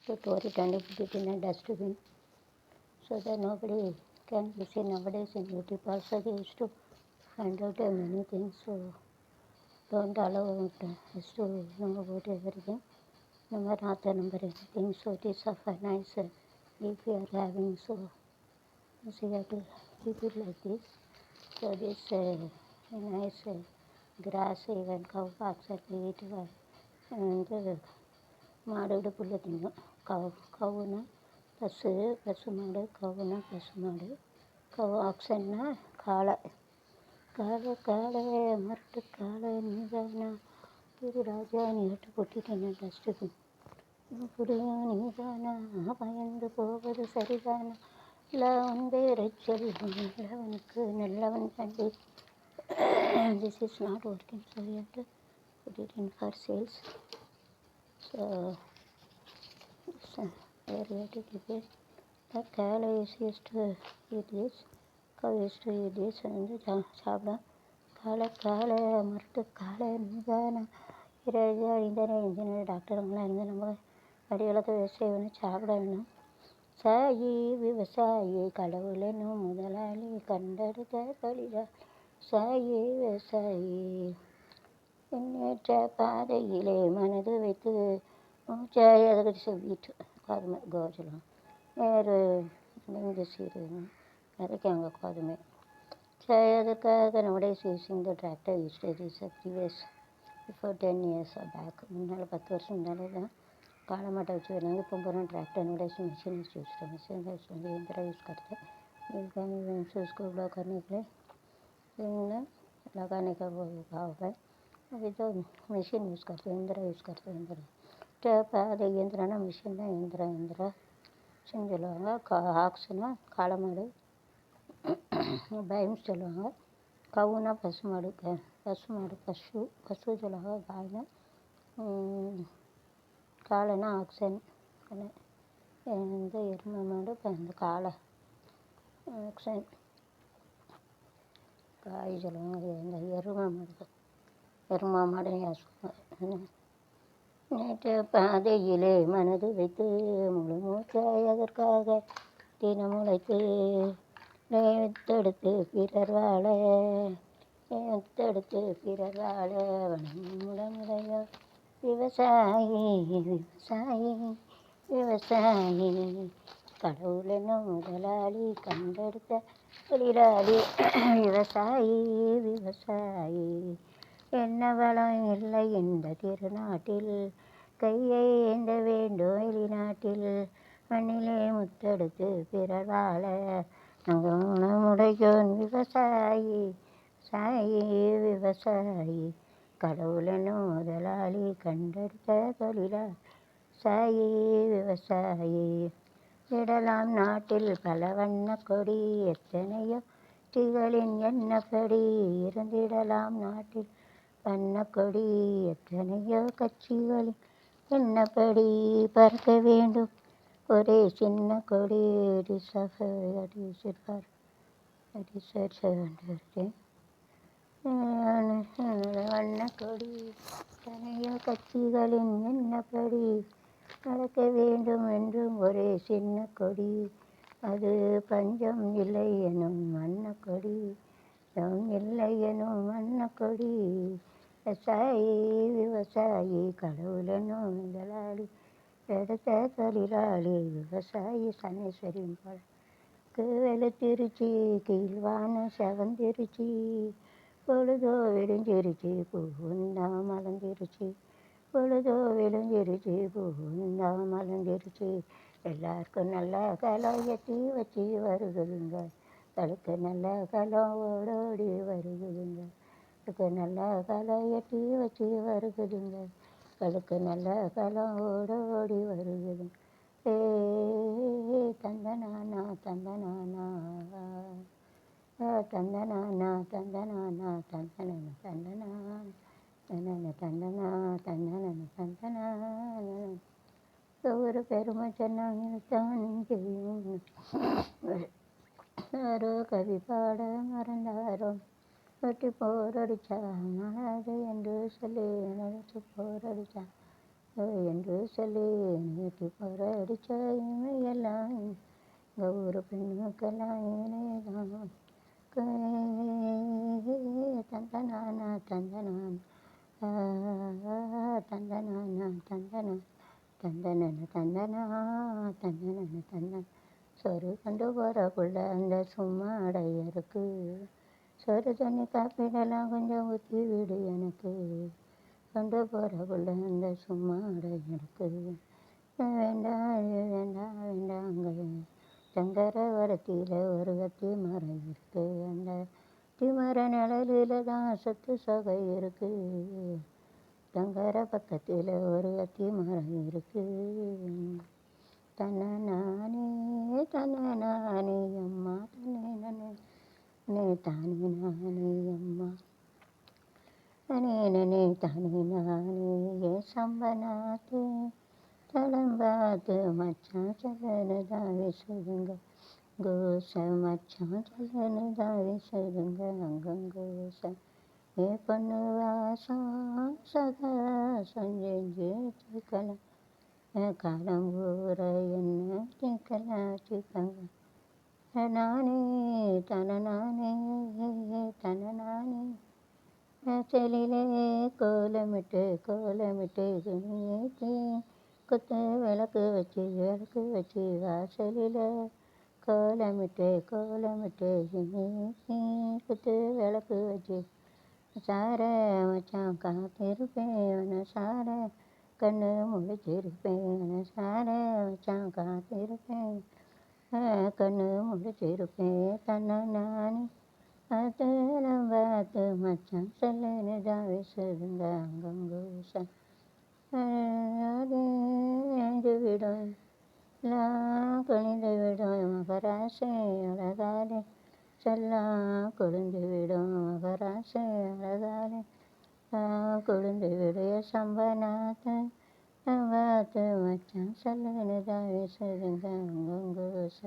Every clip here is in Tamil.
So tore it and put it in a dustbin so that nobody can see. Nowadays in YouTube also they used to find out many things. So don't allow it us to know about everything. Number not the number anything. So it is of a nice if we are having. So we have to keep it like this. So this nice grass even cow parks at it and மாடோட புல்லை திங்கும். கவுனா பசு மாடு, கவுனா பசு மாடு, ஆக்சன்னா காளை. காளை மரட்டு காளை நீதானா திரு ராஜா நீட்டு கொட்டிட்டேன் டஸ்ட்டுக்கு புரியா நீதானா பயந்து போவது சரிதானா இல்லை பேரை நல்லவனுக்கு நல்லவன் தண்டி. This is not working, so we have to put it in for sales. So where we have to keep it. The cow is used to eat this, cow used to eat this and சாப்பிடும். காளை மரட்டு காளை நீதானா ராஜா இன்ஜினியர் டாக்டருங்களாம் இருந்து நம்ம அடிவளத்தை விவசாயம் சாப்பிட வேணும். சாயி விவசாயி கடவுளனும் முதலாளி கண்டெடுத்த தொழிலா சாயி விவசாயி முன்னேற்ற பாதையிலே மனது வைத்து மூச்சாய் அதுக்கு சொல்லிட்டு கோதுமை கோஜலம் வேறு இந்த சீரு அதுக்கு அங்கே கோதுமை. அதுக்காக nowadays using the tractor used to this previous before 10 years back. முன்னால் 10 வருஷம் முன்னாலே தான் काला माटा वच्ची बनाएंगे पूरा ट्रैक्टर नोडेस मशीन यूज करते हैं यंत्र यूज़ करते हैं उसको ब्लॉक करने के लिए लगाने का वो भाव है. अभी तो मशीन यूज़ करते हैं यंत्र यूज़ करते हैं यंत्र टैप அது இயந்திரம்னா மிஷின் தான் यंत्र செஞ்சுருவாங்க. ஆக்ஸ்னா காளை மாடு, பயம்ஸ் சொல்லுவாங்க. கவுனா பசு மாடு பசு சொல்லுவாங்க. காய்னா காளைனா ஆக்சன் இந்த எருமை மாடு இந்த காளை ஆக்சன் காய் சொல்லுவாங்க. அது இந்த எருமை மாடு சொல்லுவாங்க. நேற்று பாதையிலே மனது வைத்து முழு மூச்சாய் அதற்காக தினம் உழைத்து எடுத்தெடுத்து பிறர் வாழ வனமுடைய விவசாயி கடவுளனும் முதலாளி கண்டெடுத்த தொழிலாளி விவசாயி என்ன வளம் இல்லை இந்த திருநாட்டில் கையை ஏந்த வேண்டும் வெளிநாட்டில் மண்ணிலே முத்தெடுத்து பிறர் வாழ உணமுடையோன் விவசாயி கடவுளனும் முதலாளி கண்டெடுத்த தொழிலாளி விவசாயி. இடலாம் நாட்டில் பல வண்ண கொடி எத்தனையோ கட்சிகளின் எண்ணப்படி இருந்திடலாம் நாட்டில் வண்ணக்கொடி எத்தனையோ கட்சிகளின் எண்ணப்படி பறக்க வேண்டும் ஒரே சின்ன கொடி. வண்ணக்கொடி எத்தனையோ கட்சிகளின் எண்ணப்படி பறக்க வேண்டும் என்றும் ஒரே சின்ன கொடி. அது பஞ்சம் இல்லை எனும் வண்ணக்கொடி இல்லை எனும் வண்ணக்கொடி. விவசாயி கடவுளனும் முதலாளி எடுத்த தொழிலாளி விவசாயி. சனேஸ்வரியும் போல வெளுத்திருச்சி கீழ்வான செவந்திருச்சி பொழுதோ விடிஞ்சிருச்சி பூவுந்தா மலர்ந்திருச்சி பொழுதோ விடிஞ்சிருச்சி பூவுந்தா மலர்ந்திருச்சி. எல்லாருக்கும் நல்ல காலம் எட்டி வச்சு வருகுதுங்க தடுக்க நல்ல காலம் ஓடோடி வருகுதுங்க அதுக்கு நல்ல காலம் எட்டி வச்சு வருகுதுங்க அதுக்கு நல்ல காலம் ஓடோடி வருகுதுங்க. தந்தனானா தந்தனானா தந்தனானா தந்தனானா தந்தன தந்தனா தந்தன தந்தனா தந்தன தந்தனா. ஒரு பெருமை சொன்னாங்கத்தான் செய்யும் யாரோ கவி பாட மறந்தாரோ வெட்டி போரடிச்சா மனது என்று சொல்லி நினைச்சு போரடிச்சா என்று சொல்லி நேற்று போராடிச்ச இமையெல்லாம் எங்கள் ஊர் பெண்ணுக்கெல்லாம் இவனேதான். தந்தனானா தந்தனான் தந்தனானா தந்தனான் தந்தனன தந்தனா தந்தனன தந்தன். சொரு கொண்டு போகிற புள்ள அந்த சும்மா அடையருக்கு, சொரு தண்ணி காப்பிடலாம் கொஞ்சம் ஊற்றி விடு எனக்கு, கொண்டு போகிற புள்ள அந்த சும்மா அடையருக்கு. வேண்டாம் வேண்டாம் வேண்டாங்க, சங்கர வரத்தியில் ஒரு கத்தி மரம் இருக்கு, அந்த திமர நிழலில் தான் சொத்து சொகை இருக்கு, சங்கர பக்கத்தில் ஒரு கத்தி மரம் இருக்கு. தன்னே தன்னே அம்மா தன்னே தானே நானே அம்மா நனே தானே நானே என் சம்பனாத்து தடம் பார்த்து மச்சான் சொல்லனு தான் வீசுதுங்க கோச, மச்சான் சொல்லனு தான் வீசுதுங்க அங்கங்கோச. ஏ பொண்ணு வாசம் சகாசம் செஞ்சு வச்சுக்கலாம், காலம் ஊற என்ன சிக்கலாம் சிக்கங்க. நானே தனநானே தனநானே செலிலே கோலமிட்டு குனியேற்றி குத்து விளக்கு வச்சு வாசலில் கோலமிட்டு குனியேற்றி குத்து விளக்கு வச்சு சார மச்சான் காத்திருப்பேன் சார கண்ணு முழிச்சிருப்பேன் சார மச்சான் காத்திருப்பேன் கண்ணு முழிச்சிருப்பேன். தன்னே அதெல்லாம் பார்த்து மச்சான் சொல்லனு தான் வீசுதுங்க அங்கங்கூச. அது எழுந்து விடும் எல்லாம் குளிந்து விடும் மகராசை அழகாலே, செல்லாம் குளிந்து விடும் மகராசை அழகாலே, குளிந்து விடைய சம்பனாத்த பார்த்து மச்சான் சொல்லனு தான் வீசுதுங்க அங்கங்கூச.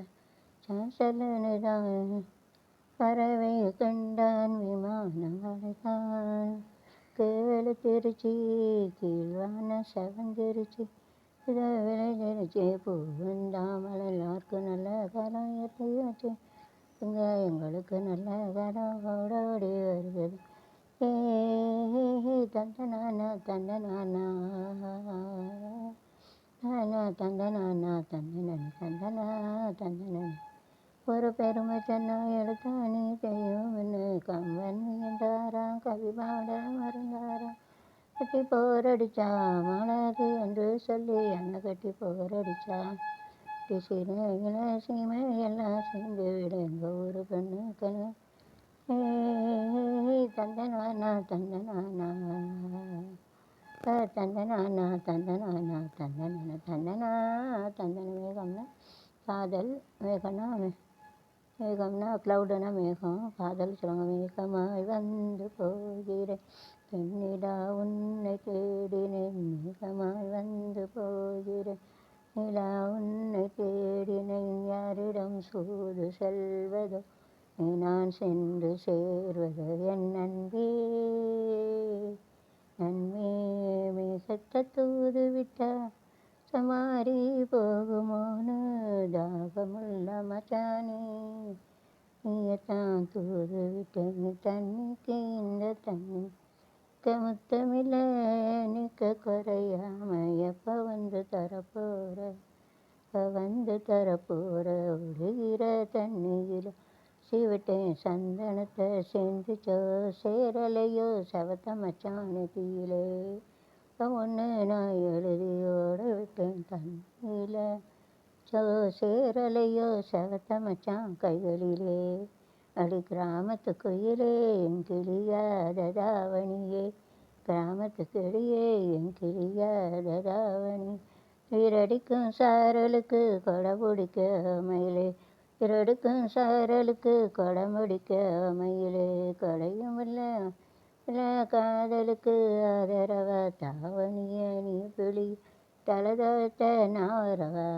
சொல்லனு தான் பறவை கண்டான் விமானம் அழைத்தான், கேவலு திருச்சி கீழ்வான செவந்திருச்சி இதை விளைஞ்சிருச்சி பூவந்தாமல் எல்லாருக்கும் நல்ல காலம் ஏற்றியாச்சு, இங்கே எங்களுக்கு நல்ல காலம் ஓடோடி வருகிறது. தந்தனானா தந்தனானா தந்தனானா தந்தனன் தந்தனா தந்தனன். ஒரு பெருமை சொன்னா எழுத்தாணி செய்யும்னு கம்பன் என்றாராம், கவி பாட மறந்தாராம். கட்டி போரடிச்சா மாளாது என்று சொல்லி என்னை கட்டி போரடிச்சா, சிறையில சீமையெல்லாம் சேர்ந்து விட எங்கள் ஊர் பெண்ணுக்கென்னு. தந்தனானா தந்தனானா தந்தனானா தந்தனானா தந்தன தந்தனா தந்தன. மேகம்னா காதல், மேகம்னா மேகம்னா க்ளவுடுனா மேகம், காதல் சொல்லுவாங்க. மேகமாய் வந்து போகிறேன் பெண்ணிடா உன்னை தேடினேன், மேகமாய் வந்து போகிறேன் நிலா உன்னை தேடினேன், யாரிடம் சூது செல்வதோ நான் சென்று சேர்வதோ என் நன்பே நன்மே. மேகத்தை தூது விட்டா சமாரி போகுமோன்னு தாகமுள்ள மச்சானே, நீயத்தான் தூது விட்டேன் தண்ணிக்கு இந்த தண்ணி முத்தமில்ல நிற்க குறையாம எப்போ வந்து தரப்போற ஒழுகிற தண்ணியில் சிவிட்டேன் சந்தனத்தை சேர்ந்துச்சோ சேரலையோ செவத்த மச்சானு தீயிலே ஒன்று நான் எழுதியோட விட்டேன் தண்ணியில் சேரலையோ செவத்த மச்சான் கைகளிலே. அடி கிராமத்து குயிலே என் கிளியாத தாவணியே, கிராமத்து கிளியே என் கிளியாத தாவணி, வீரடிக்கும் சாரலுக்கு கொடை பிடிக்க மயிலே, வீரடிக்கும் சாரலுக்கு கொடை பிடிக்க மயிலே, கொடையும் இல்லை காதலுக்கு ஆதரவா தாவணிய நீ புலி தலதத்த நாரவா,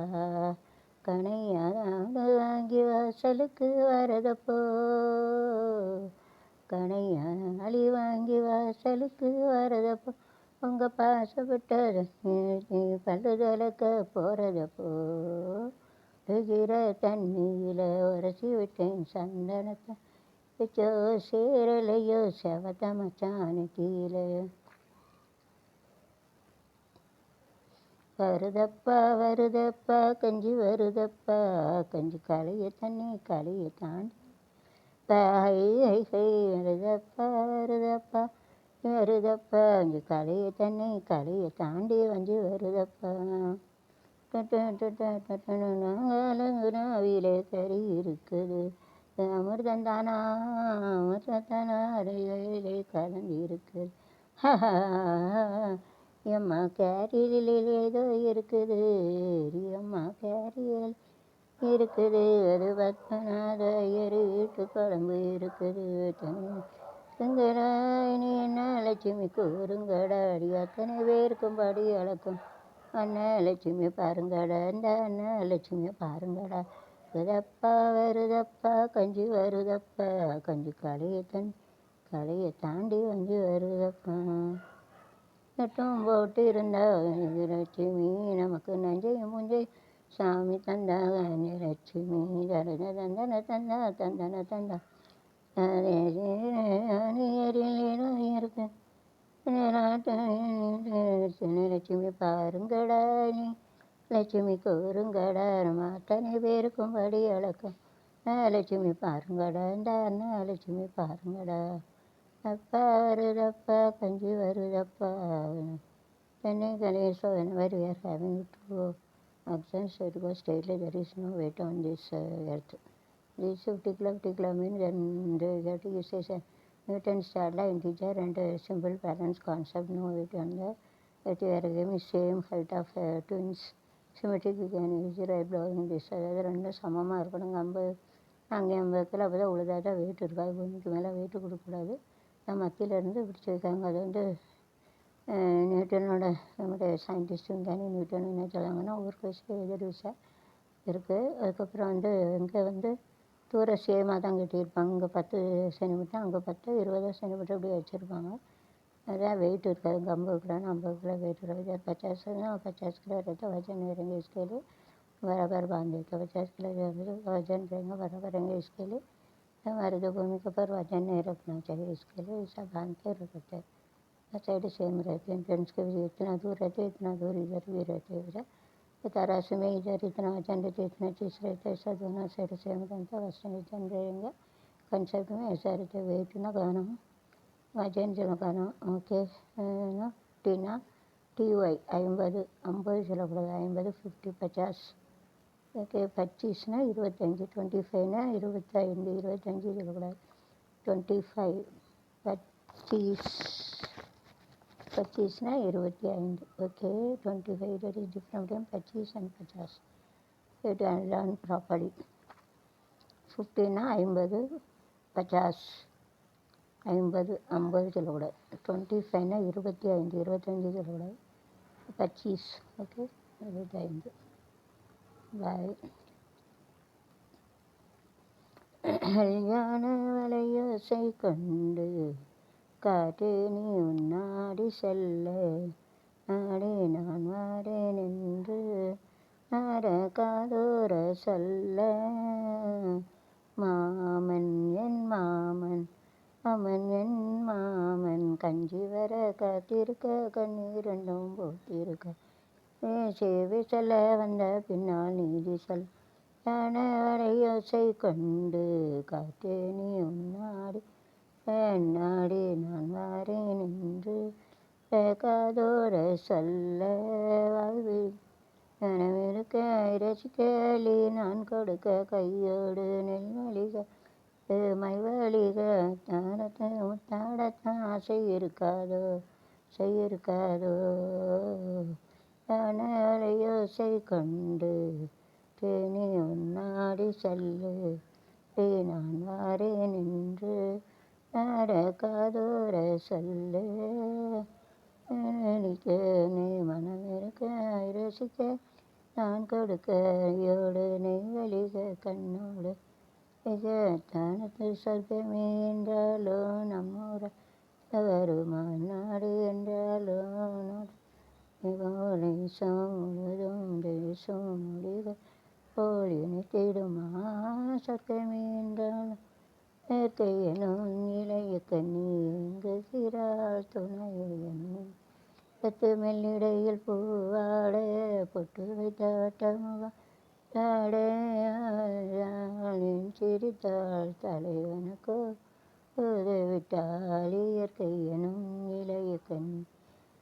கணையாடு வாங்கி வாசலுக்கு வரதப்போ, கணையாளி வாங்கி வாசலுக்கு வரதப்போ, உங்க பாசப்பட்டது நீ பல்லு துலக்க போகிறதப்போ இருக்கிற தண்ணியில் உரைச்சி விட்டேன் சந்தனத்தை வச்சோ சேரலையோ செவத்த மச்சானு கீழே வருதப்பா வருதப்பா கஞ்சி வருதப்பா கஞ்சி களைய தண்ணி களைய தாண்டி வருதப்பா வருதப்பா வருதப்பா கஞ்சி களைய தண்ணி களைய தாண்டி வஞ்சி வருதப்பா நாவிலே கறி இருக்குது அமிர்தந்தானா அமிர்தந்தானா அறையிலே கலந்து இருக்குது எம்மா கேரியில் ஏதோ இருக்குது அம்மா கேரியில் இருக்குது அது பத்மநாத ஐயர் வீட்டு குழம்பு இருக்குது தங்கடா நீ என்ன லட்சுமி கூறுங்கடா அடி அத்தனை பேருக்கும் படி அளக்கும் அண்ணலட்சுமி பாருங்கடா இந்த அண்ணலட்சுமி பாருங்கடா வருதப்பா வருதப்பா கஞ்சி வருதப்பா கஞ்சி களையை தாண்டி வஞ்சி வருதப்பா நட்டம் போட்டு இருந்தா லட்சுமி நமக்கு நஞ்சையும் முஞ்சை சாமி தந்தா லட்சுமி தந்தன தந்தன தந்தா தந்தன தந்தா இருக்கு லட்சுமி பாருங்கடா நீ லட்சுமி கூறுங்கடா நம்ம அத்தனை பேருக்கும் படி அளக்கும் லட்சுமி பாருங்கடா இந்த அண்ணா லட்சுமி பாருங்கடா அப்பா வருதப்பா கஞ்சி வருதப்பா Chennai Ganesh whenever we are having to actions because daily there is no weight on this earth. This 50 kilo means then they have to use a Newton's Charla integer and simple balance concept, no weight on the that we are giving same height of twins symmetric you can use right blowing this அதாவது ரெண்டும் சமமாக இருக்கணும். 50 அங்கே 50 கிலோ அப்போ தான் உழுதாதான் வெயிட் இருக்காது, பூமிக்கு மேலே வெயிட்டு கொடுக்கக்கூடாது. மத்தியிலேருந்து பிடிச்சி வைக்காங்க. அது வந்து நியூட்டனோட நம்முடைய சயின்டிஸ்ட் விஞ்ஞானி நியூட்டன் என்ன சொல்லாங்கன்னா ஊருக்கு வயசு எதிர் விசை இருக்குது. அதுக்கப்புறம் வந்து இங்கே வந்து தூர சேமாக தான் கட்டியிருப்பாங்க. இங்கே 10 சென்டிமீட்டர் அங்கே 10 20 சென்டிமீட்டர் இப்படி வச்சுருப்பாங்க. அதான் வெயிட் இருக்காது. இங்கே 50 கிலோன்னு 50 கிலோ வெயிட் இருக்காது. 50 किलो रहता वजन रहेंगे इसके लिए बराबर बांध देते 50 किलो वजन रहेंगे बराबर रहेंगे इसके लिए हमारे जो भूमि के ऊपर वजन नहीं रखना चाहिए इसके लिए ऐसा बांध के रखते हैं. साइड सेम रहते हैं. फ्रेंड्स के भी इतना दूर रहते इतना दूर इधर भी रहते इधर तरासू में इधर इतना वजन रहते इतना चीज़ रहते ऐसा दोनों साइड सेम रहता वजन रहेंगे. कंसेप्ट में ऐसा रहते वेट ना गाना वजन जो गाना ओके ना टीना TY 50 சொல்லக்கூடாது 50 50 50 ஓகே 25னா 25 25னா 25 25 சொல்லக்கூடாது 25 25னா 25 okay 25 that is different from 25 and 50 it can learn properly 50னா 50 50 50 சொல்லக்கூடாது 25னா 25 சொல்லக்கூடாது 25 ஓகே 25 பாய். கல்யாண வலையோசை கொண்டு காற்று நீ உன்னாடி செல்ல நாடே நான் வாரேன் என்று காதோர சொல்ல மாமன் என் மாமன் அவன் என் மாமன் கஞ்சி வர காத்திருக்க கண்ணீர் ரெண்டும் போத்திருக்க சேவை சொல்ல வந்த பின்னால் நீதி சொல் யானை வரையோசை கொண்டு காற்றே நீ உன்னாடி நாடி நான் வாரேன் என்று காதோர சொல்ல வாழ்வில் கனவிருக்க ரசிக்கலி நான் கொடுக்க கையோடு நெல்வழிக மைவழிக தாரத்தை முத்தாடத்தான் ஆசை இருக்காதோ யானையோசை கொண்டு தேனி உன்னாடி சொல்லு நான் வாரேன் என்று காதோர சொல்லு நீ மனம் இருக்க ரசிக்க நான் கொடுக்க யோடு நெய்வழிக கண்ணோடு தானத்து சொர்க்கமே என்றாலோ நம்மூர வருமான் நாடு என்றாலும் தேசம் முழுதும் தேசம் மொழிகள் போல் இணைத்திடுமா சத்தமே என்றாலும் கையனும் இளைய கண்ணி எங்குகிறாள் துணையனும் பத்து மெல்லிடையில் பூவாட பொட்டு வைத்த வட்டமுகம் சிரித்தாள் தலைவனுக்கு உதவிட்டாள் இயற்கையனும் இளைய கண்ணி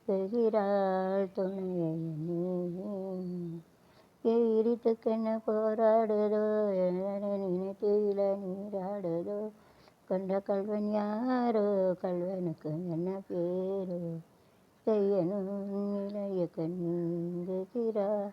பெறுகிறாள் துணையனே இடித்துக்கென்ன போராடுதோ நினைத்து இள நீராடுதோ கொண்ட கல்வன் யாரோ கல்வனுக்கு என்ன பேரோ கையனும் இளைய கண்ணுகிறார்